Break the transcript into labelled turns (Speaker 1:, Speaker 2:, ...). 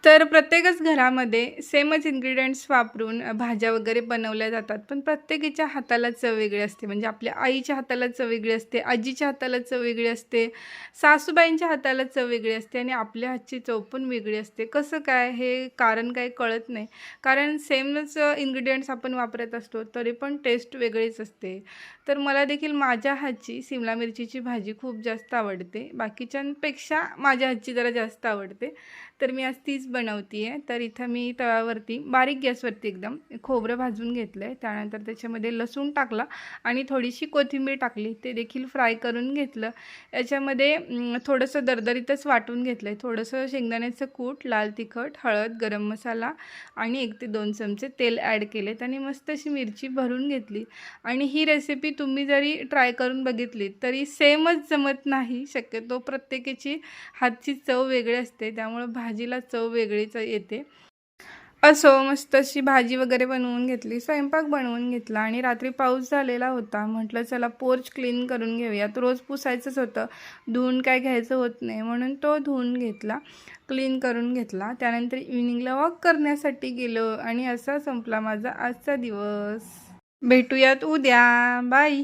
Speaker 1: तर प्रत्येकच घरामध्ये सेमच इन्ग्रीडियंट्स वापरून भाज्या वगैरे बनवल्या जातात. पण प्रत्येकीच्या हाताला चव वेगळी असते. म्हणजे आपल्या आईच्या हाताला चव वेगळी असते, आजीच्या हाताला चव वेगळी असते, सासूबाईंच्या हाताला चव वेगळी असते आणि आपल्या हातची चव पण वेगळी असते. कसं काय? हे कारण काही कळत नाही. कारण सेमच इन्ग्रीडियंट्स आपण वापरत असतो, तरी पण टेस्ट वेगळीच असते. तर मला देखील माझ्या हातची शिमला मिरचीची भाजी खूप जास्त आवडते. बाकीच्यांपेक्षा माझ्या हातची जरा जास्त आवडते. तर मी आज तीच बनवते आहे. तर इथं मी तव्यावरती बारीक गॅसवरती एकदम खोबरं भाजून घेतलं आहे. त्यानंतर त्याच्यामध्ये लसूण टाकला आणि थोडीशी कोथिंबीर टाकली. ते देखील फ्राय करून घेतलं. याच्यामध्ये थोडंसं दरदरीतच वाटून घेतलं आहे. थोडंसं शेंगदाण्याचं कूट, लाल तिखट, हळद, गरम मसाला आणि 1 ते 2 चमचे तेल ॲड केलेत आणि मस्त अशी मिरची भरून घेतली. आणि ही रेसिपी तुम्ही जरी ट्राय करून बघितली तरी सेमच जमत नाही. शक्यतो प्रत्येकाची हातची चव वेगळी असते, त्यामुळं भाजीला चव वेगळीच येते. असो, मस्त अशी भाजी वगैरे बनवून घेतली, स्वयंपाक बनवून घेतला आणि रात्री पाऊस झालेला होता. म्हटलं चला पोर्च क्लीन करून घेऊयात. रोज पुसायचंच होतं, धुवून काय घ्यायचं होत नाही म्हणून तो धुवून घेतला, क्लीन करून घेतला. त्यानंतर इव्हनिंगला वॉक करण्यासाठी गेलो आणि असा संपला माझा आजचा दिवस. भेटूयात उद्या. बाय.